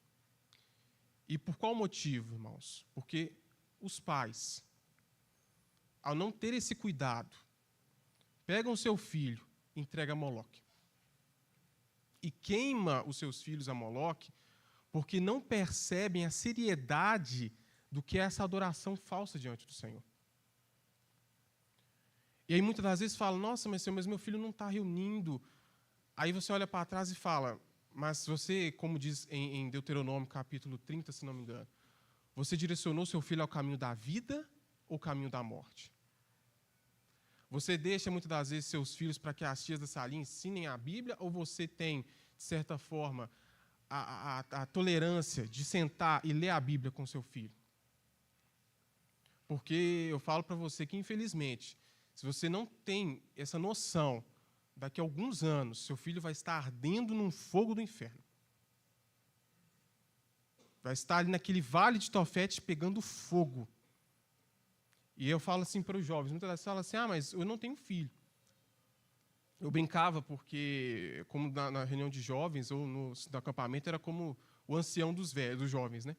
E por qual motivo, irmãos? Porque os pais, ao não ter esse cuidado, pegam o seu filho e entregam a Moloque. E queima os seus filhos a Moloque porque não percebem a seriedade do que é essa adoração falsa diante do Senhor. E aí muitas das vezes fala, nossa, mas meu filho não está reunindo. Aí você olha para trás e fala, mas você, como diz em Deuteronômio capítulo 30, se não me engano, você direcionou seu filho ao caminho da vida ou ao caminho da morte? Você deixa muitas das vezes seus filhos para que as tias da salinha ensinem a Bíblia ou você tem, de certa forma, a tolerância de sentar e ler a Bíblia com seu filho? Porque eu falo para você que, infelizmente, se você não tem essa noção, daqui a alguns anos, seu filho vai estar ardendo num fogo do inferno. Vai estar ali naquele vale de Tofete pegando fogo. E eu falo assim para os jovens, muitas vezes falam assim, mas eu não tenho filho. Eu brincava porque, como na reunião de jovens ou no acampamento, era como o ancião dos jovens, né?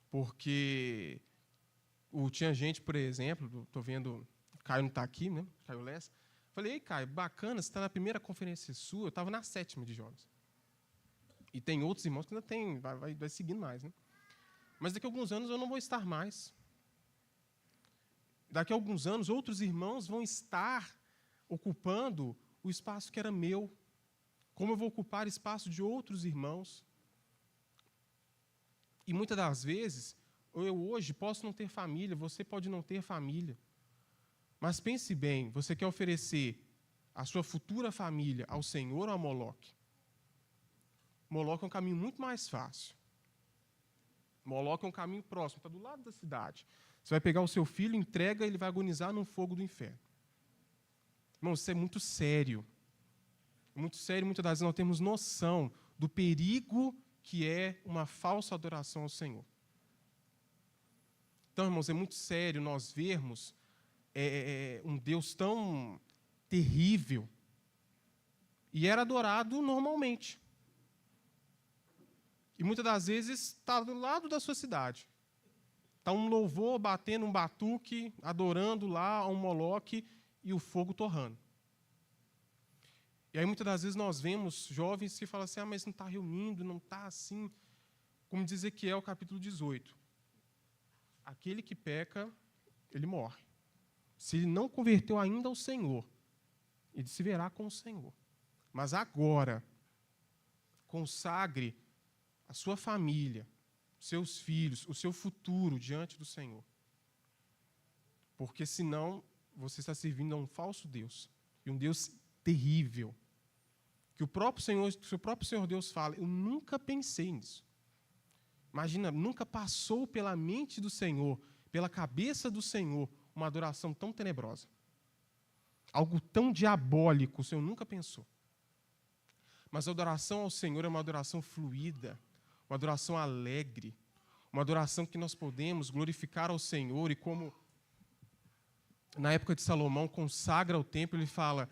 Porque tinha gente, por exemplo, estou vendo, Caio não está aqui, né? Caio Lessa. Falei, ei, Caio, bacana, você está na primeira conferência sua, eu estava na 7ª de jovens. E tem outros irmãos que ainda tem, vai seguindo mais, né? Mas daqui a alguns anos eu não vou estar mais. Daqui a alguns anos, outros irmãos vão estar ocupando o espaço que era meu. Como eu vou ocupar espaço de outros irmãos? E muitas das vezes, eu hoje posso não ter família, você pode não ter família. Mas pense bem, você quer oferecer a sua futura família ao Senhor ou a Moloque? Moloque é um caminho muito mais fácil. Moloque é um caminho próximo, está do lado da cidade. Você vai pegar o seu filho, entrega, ele vai agonizar no fogo do inferno. Irmão, isso é muito sério. Muito sério, muitas das vezes nós temos noção do perigo que é uma falsa adoração ao Senhor. Então, irmãos, é muito sério nós vermos um Deus tão terrível e era adorado normalmente. E muitas das vezes está do lado da sua cidade. Está um louvor batendo um batuque, adorando lá um Moloque e o fogo torrando. E aí muitas das vezes nós vemos jovens que falam assim, mas não está reunindo, não está assim. Como diz Ezequiel, capítulo 18. Aquele que peca, ele morre. Se ele não converteu ainda ao Senhor, ele se verá com o Senhor. Mas agora, consagre a sua família, seus filhos, o seu futuro diante do Senhor. Porque senão você está servindo a um falso Deus. E um Deus terrível. Que o próprio Senhor Deus fala, eu nunca pensei nisso. Imagina, nunca passou pela mente do Senhor, pela cabeça do Senhor, uma adoração tão tenebrosa. Algo tão diabólico, o Senhor nunca pensou. Mas a adoração ao Senhor é uma adoração fluida, uma adoração alegre, uma adoração que nós podemos glorificar ao Senhor e como na época de Salomão consagra o templo, ele fala,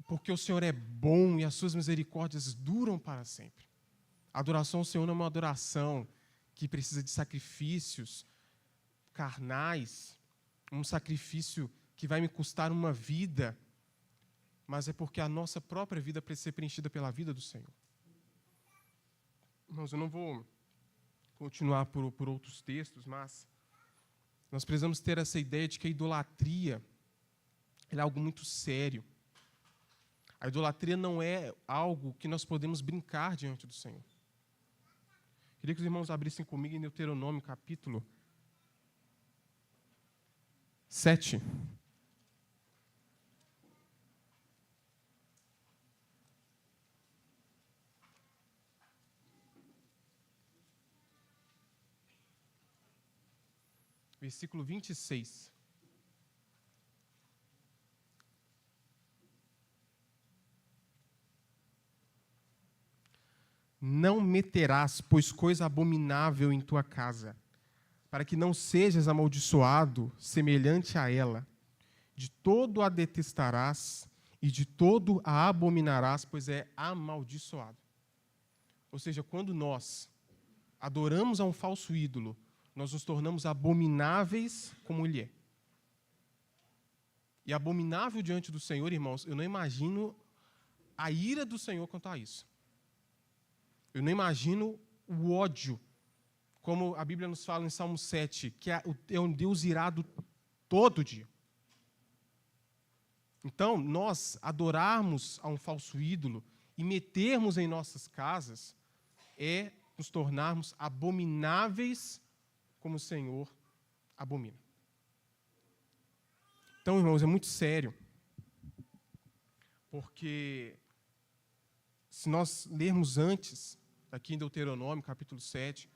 porque o Senhor é bom e as suas misericórdias duram para sempre. A adoração ao Senhor não é uma adoração que precisa de sacrifícios carnais, um sacrifício que vai me custar uma vida, mas é porque a nossa própria vida precisa ser preenchida pela vida do Senhor. Irmãos, eu não vou continuar por outros textos, mas nós precisamos ter essa ideia de que a idolatria é algo muito sério. A idolatria não é algo que nós podemos brincar diante do Senhor. Queria que os irmãos abrissem comigo em Deuteronômio, capítulo 7. Versículo 26. não meterás, pois coisa abominável em tua casa, para que não sejas amaldiçoado semelhante a ela. De todo a detestarás e de todo a abominarás, pois é amaldiçoado. Ou seja, quando nós adoramos a um falso ídolo, nós nos tornamos abomináveis como ele é. E abominável diante do Senhor, irmãos, eu não imagino a ira do Senhor quanto a isso. Eu não imagino o ódio, como a Bíblia nos fala em Salmo 7, que é um Deus irado todo dia. Então, nós adorarmos a um falso ídolo e metermos em nossas casas é nos tornarmos abomináveis como o Senhor abomina. Então, irmãos, é muito sério, porque se nós lermos antes, aqui em Deuteronômio, capítulo 7,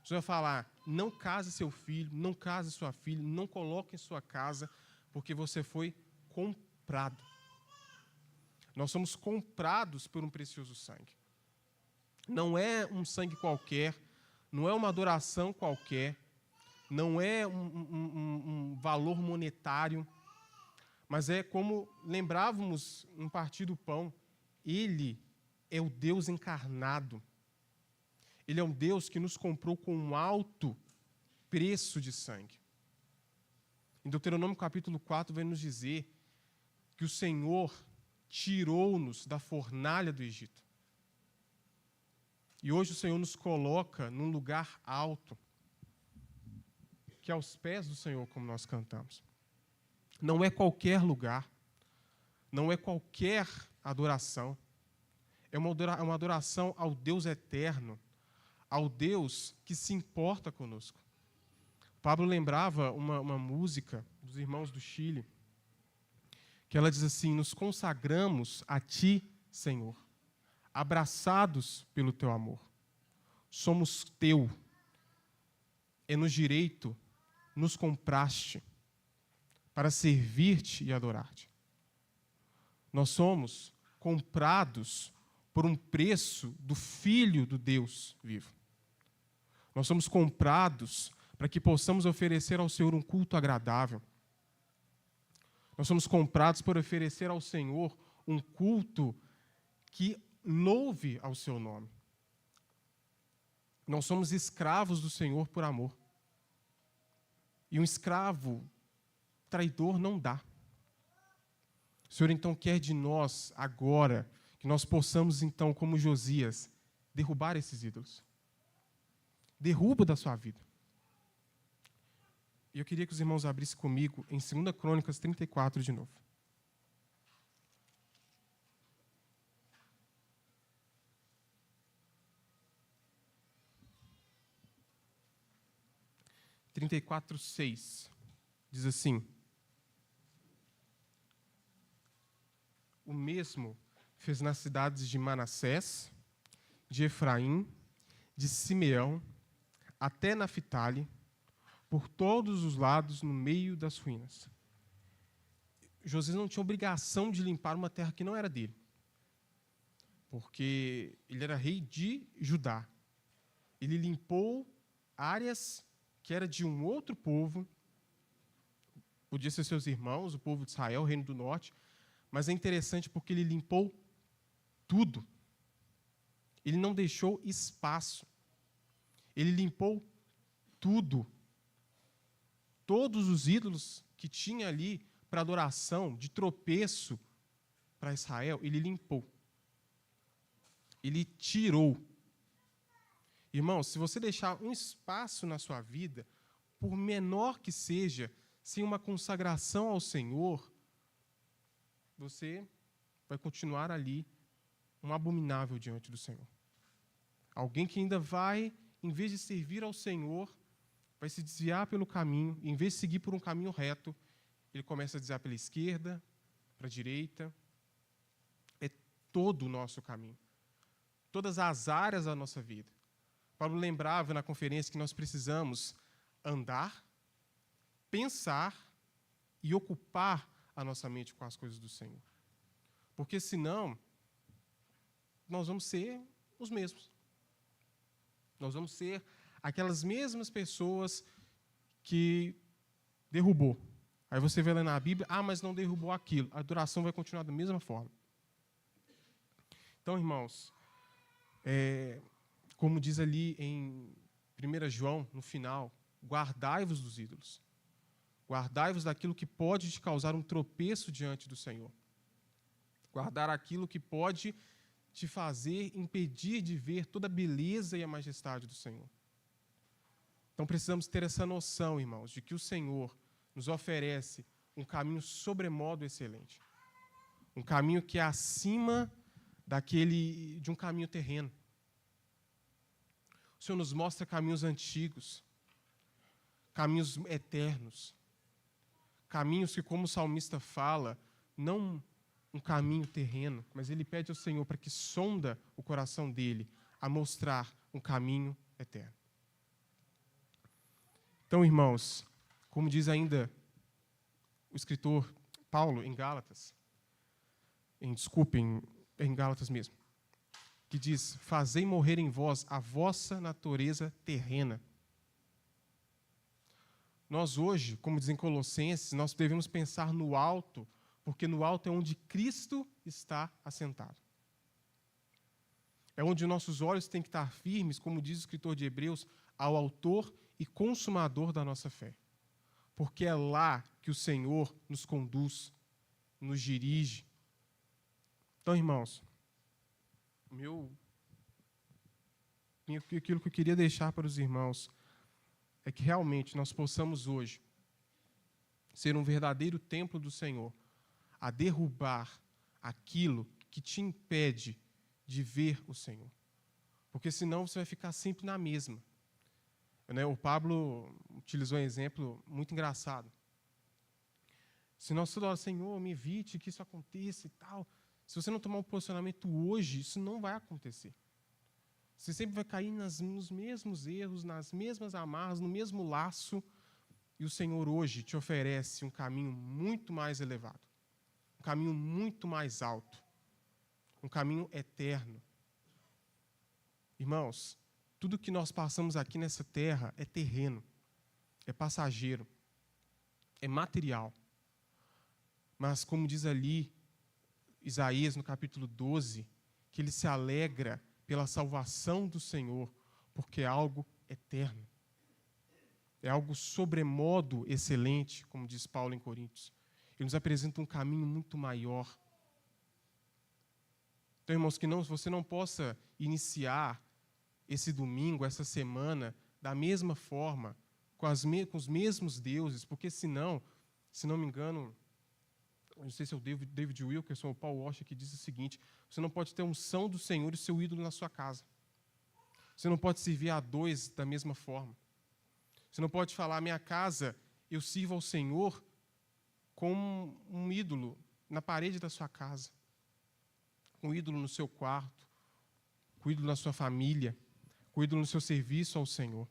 o Senhor vai falar: não case seu filho, não case sua filha, não coloque em sua casa, porque você foi comprado. Nós somos comprados por um precioso sangue. Não é um sangue qualquer, não é uma adoração qualquer, não é um valor monetário, mas é como lembrávamos no partir do pão, ele é o Deus encarnado. Ele é um Deus que nos comprou com um alto preço de sangue. Em Deuteronômio capítulo 4 vai nos dizer que o Senhor tirou-nos da fornalha do Egito. E hoje o Senhor nos coloca num lugar alto, que é aos pés do Senhor, como nós cantamos. Não é qualquer lugar, não é qualquer adoração. É uma adoração ao Deus eterno, ao Deus que se importa conosco. Pablo lembrava uma música dos irmãos do Chile, que ela diz assim: nos consagramos a Ti, Senhor, abraçados pelo Teu amor. Somos Teu, é nos direito, nos compraste para servir-te e adorar-te. Nós somos comprados por um preço do Filho do Deus vivo. Nós somos comprados para que possamos oferecer ao Senhor um culto agradável. Nós somos comprados por oferecer ao Senhor um culto que louve ao seu nome. Nós somos escravos do Senhor por amor. E um escravo traidor não dá. O Senhor então quer de nós agora que nós possamos então, como Josias, derrubar esses ídolos. Derruba da sua vida. E eu queria que os irmãos abrissem comigo em 2 Crônicas 34 de novo. (34:6) 34:6 diz assim: o mesmo fez nas cidades de Manassés, de Efraim, de Simeão, até Naphtali, por todos os lados, no meio das ruínas. Josias não tinha obrigação de limpar uma terra que não era dele, porque ele era rei de Judá. Ele limpou áreas que era de um outro povo, podia ser seus irmãos, o povo de Israel, o reino do norte, mas é interessante porque ele limpou tudo. Ele não deixou espaço. Ele limpou tudo. Todos os ídolos que tinha ali para adoração, de tropeço para Israel, ele limpou. Ele tirou. Irmão, se você deixar um espaço na sua vida, por menor que seja, sem uma consagração ao Senhor, você vai continuar ali um abominável diante do Senhor. Alguém que ainda vai, em vez de servir ao Senhor, vai se desviar pelo caminho, e em vez de seguir por um caminho reto, ele começa a desviar pela esquerda, para a direita. É todo o nosso caminho. Todas as áreas da nossa vida. Paulo lembrava na conferência que nós precisamos andar, pensar e ocupar a nossa mente com as coisas do Senhor. Porque senão, nós vamos ser os mesmos. Nós vamos ser aquelas mesmas pessoas que derrubou. Aí você vê lá na Bíblia, mas não derrubou aquilo. A adoração vai continuar da mesma forma. Então, irmãos, como diz ali em 1 João, no final, guardai-vos dos ídolos. Guardai-vos daquilo que pode te causar um tropeço diante do Senhor. Guardar aquilo que pode te fazer impedir de ver toda a beleza e a majestade do Senhor. Então precisamos ter essa noção, irmãos, de que o Senhor nos oferece um caminho sobremodo excelente. Um caminho que é acima de um caminho terreno. O Senhor nos mostra caminhos antigos, caminhos eternos, caminhos que, como o salmista fala, não um caminho terreno, mas ele pede ao Senhor para que sonda o coração dele a mostrar um caminho eterno. Então, irmãos, como diz ainda o escritor Paulo em Gálatas, em Gálatas mesmo, que diz, fazei morrer em vós a vossa natureza terrena. Nós hoje, como dizem Colossenses, nós devemos pensar no alto, porque no alto é onde Cristo está assentado. É onde nossos olhos têm que estar firmes, como diz o escritor de Hebreus, ao autor e consumador da nossa fé. Porque é lá que o Senhor nos conduz, nos dirige. Então, irmãos, aquilo que eu queria deixar para os irmãos é que realmente nós possamos hoje ser um verdadeiro templo do Senhor, a derrubar aquilo que te impede de ver o Senhor. Porque senão você vai ficar sempre na mesma. O Pablo utilizou um exemplo muito engraçado. Se nós toda hora, Senhor, me evite que isso aconteça e tal, se você não tomar um posicionamento hoje, isso não vai acontecer. Você sempre vai cair nos mesmos erros, nas mesmas amarras, no mesmo laço, e o Senhor hoje te oferece um caminho muito mais elevado, um caminho muito mais alto, um caminho eterno. Irmãos, tudo que nós passamos aqui nessa terra é terreno, é passageiro, é material. Mas, como diz ali Isaías, no capítulo 12, que ele se alegra pela salvação do Senhor, porque é algo eterno. É algo sobremodo excelente, como diz Paulo em Coríntios. Ele nos apresenta um caminho muito maior. Então, irmãos, que você não possa iniciar esse domingo, essa semana, da mesma forma, com os mesmos deuses, porque senão, se não me engano, não sei se é o David Wilkerson ou o Paul Washer que diz o seguinte, você não pode ter a unção do Senhor e seu ídolo na sua casa. Você não pode servir a dois da mesma forma. Você não pode falar, minha casa, eu sirvo ao Senhor com um ídolo na parede da sua casa, com um ídolo no seu quarto, com um ídolo na sua família, com um ídolo no seu serviço ao Senhor.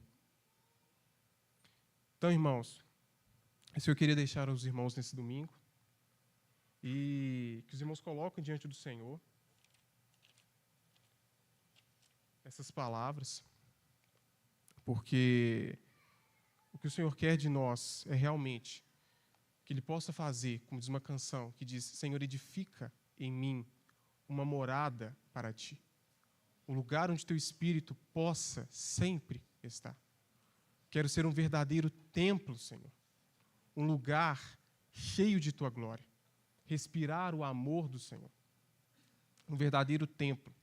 Então, irmãos, isso eu queria deixar aos irmãos nesse domingo, e que os irmãos coloquem diante do Senhor essas palavras, porque o que o Senhor quer de nós é realmente que Ele possa fazer, como diz uma canção, que diz, Senhor, edifica em mim uma morada para Ti, um lugar onde Teu Espírito possa sempre estar. Quero ser um verdadeiro templo, Senhor, um lugar cheio de Tua glória, respirar o amor do Senhor, um verdadeiro templo.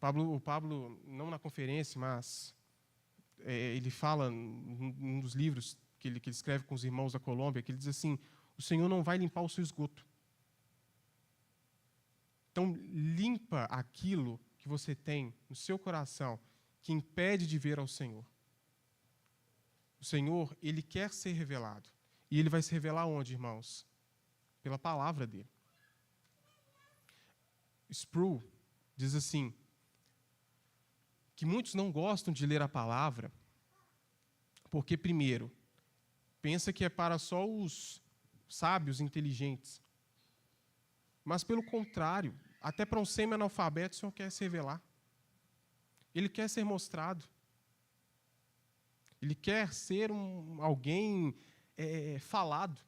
O Pablo, não na conferência, mas ele fala num dos livros que ele escreve com os irmãos da Colômbia, que ele diz assim, o Senhor não vai limpar o seu esgoto. Então, limpa aquilo que você tem no seu coração que impede de ver ao Senhor. O Senhor, Ele quer ser revelado. E Ele vai se revelar onde, irmãos? Pela palavra dEle. Sproul diz assim, que muitos não gostam de ler a palavra, porque, primeiro, pensa que é para só os sábios, inteligentes. Mas, pelo contrário, até para um semi-analfabeto o Senhor quer se revelar. Ele quer ser mostrado. Ele quer ser alguém falado.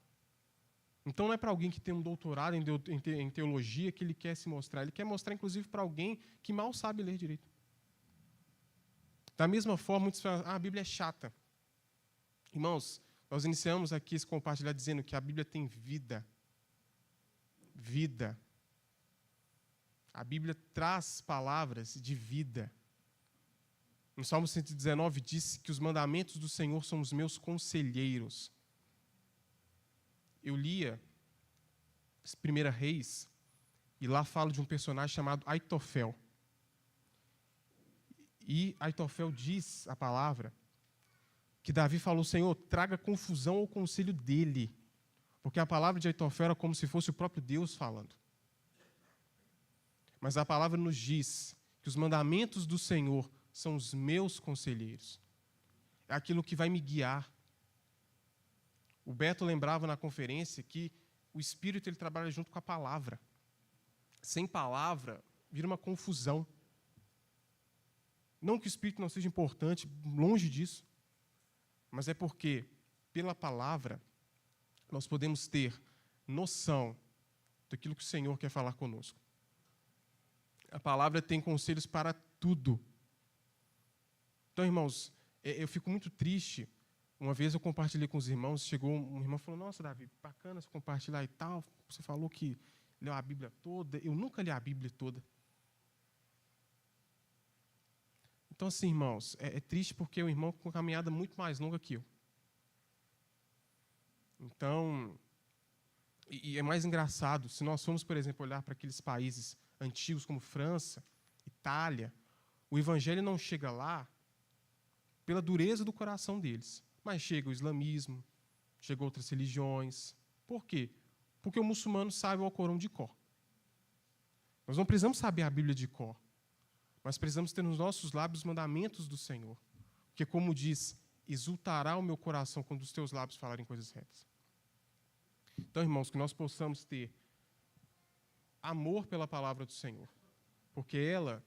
Então não é para alguém que tem um doutorado em teologia que ele quer se mostrar. Ele quer mostrar, inclusive, para alguém que mal sabe ler direito. Da mesma forma, muitos falam, a Bíblia é chata. Irmãos, nós iniciamos aqui esse compartilhar dizendo que a Bíblia tem vida. Vida. A Bíblia traz palavras de vida. No Salmo 119 diz que os mandamentos do Senhor são os meus conselheiros. Eu lia 1 Reis, e lá fala de um personagem chamado Aitofel. E Aitofel diz a palavra que Davi falou, Senhor, traga confusão ao conselho dele. Porque a palavra de Aitofel era como se fosse o próprio Deus falando. Mas a palavra nos diz que os mandamentos do Senhor são os meus conselheiros. É aquilo que vai me guiar. O Beto lembrava na conferência que o Espírito ele trabalha junto com a palavra. Sem palavra, vira uma confusão. Não que o Espírito não seja importante, longe disso. Mas é porque, pela palavra, nós podemos ter noção daquilo que o Senhor quer falar conosco. A palavra tem conselhos para tudo. Então, irmãos, eu fico muito triste. Uma vez eu compartilhei com os irmãos, chegou um irmão e falou, nossa, Davi, bacana você compartilhar e tal. Você falou que leu a Bíblia toda. Eu nunca li a Bíblia toda. Então, assim, irmãos, é triste porque o irmão com uma caminhada muito mais longa que eu. Então, e é mais engraçado, se nós formos, por exemplo, olhar para aqueles países antigos como França, Itália, o evangelho não chega lá pela dureza do coração deles, mas chega o islamismo, chega outras religiões. Por quê? Porque o muçulmano sabe o Alcorão de cor. Nós não precisamos saber a Bíblia de cor, mas precisamos ter nos nossos lábios os mandamentos do Senhor. Porque, como diz, exultará o meu coração quando os teus lábios falarem coisas retas. Então, irmãos, que nós possamos ter amor pela palavra do Senhor. Porque ela,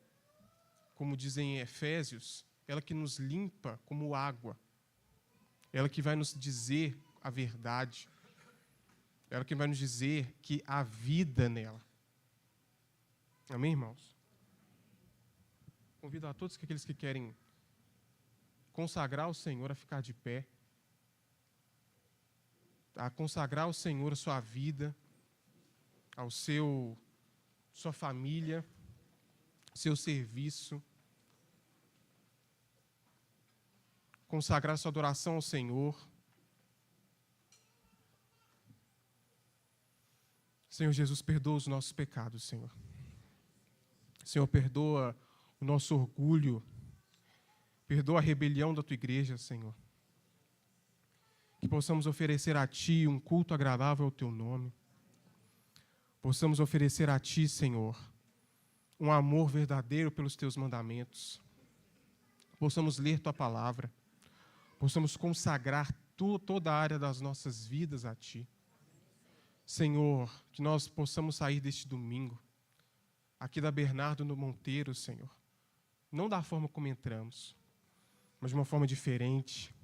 como dizem em Efésios, ela que nos limpa como água. Ela que vai nos dizer a verdade. Ela que vai nos dizer que há vida nela. Amém, irmãos? Convido a todos aqueles que querem consagrar ao Senhor a ficar de pé, a consagrar ao Senhor a sua vida, ao sua família, seu serviço, consagrar sua adoração ao Senhor. Senhor Jesus, perdoa os nossos pecados, Senhor. Senhor, perdoa o nosso orgulho, perdoa a rebelião da Tua igreja, Senhor. Que possamos oferecer a Ti um culto agradável ao Teu nome. Possamos oferecer a Ti, Senhor, um amor verdadeiro pelos Teus mandamentos. Possamos ler Tua palavra. Possamos consagrar toda a área das nossas vidas a Ti. Senhor, que nós possamos sair deste domingo, aqui da Bernardo no Monteiro, Senhor, não da forma como entramos, mas de uma forma diferente,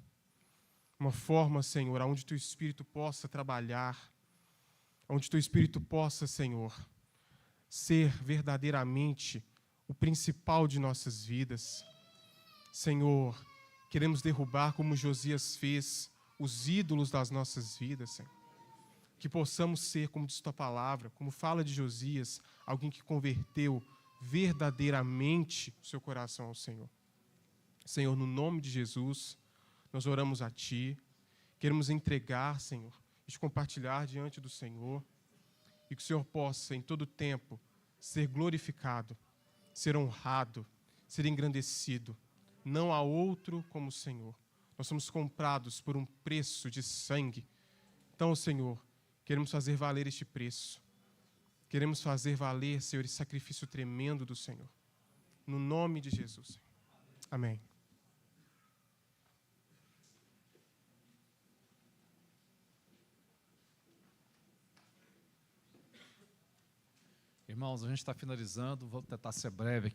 uma forma, Senhor, onde Teu Espírito possa trabalhar, onde Teu Espírito possa, Senhor, ser verdadeiramente o principal de nossas vidas. Senhor, queremos derrubar, como Josias fez, os ídolos das nossas vidas, Senhor. Que possamos ser, como diz Tua palavra, como fala de Josias, alguém que converteu verdadeiramente o seu coração ao Senhor. Senhor, no nome de Jesus, nós oramos a Ti, queremos entregar, Senhor, e compartilhar diante do Senhor, e que o Senhor possa, em todo tempo, ser glorificado, ser honrado, ser engrandecido. Não há outro como o Senhor. Nós somos comprados por um preço de sangue. Então, Senhor, queremos fazer valer este preço. Queremos fazer valer, Senhor, esse sacrifício tremendo do Senhor. No nome de Jesus. Amém. Irmãos, a gente está finalizando, vou tentar ser breve aqui.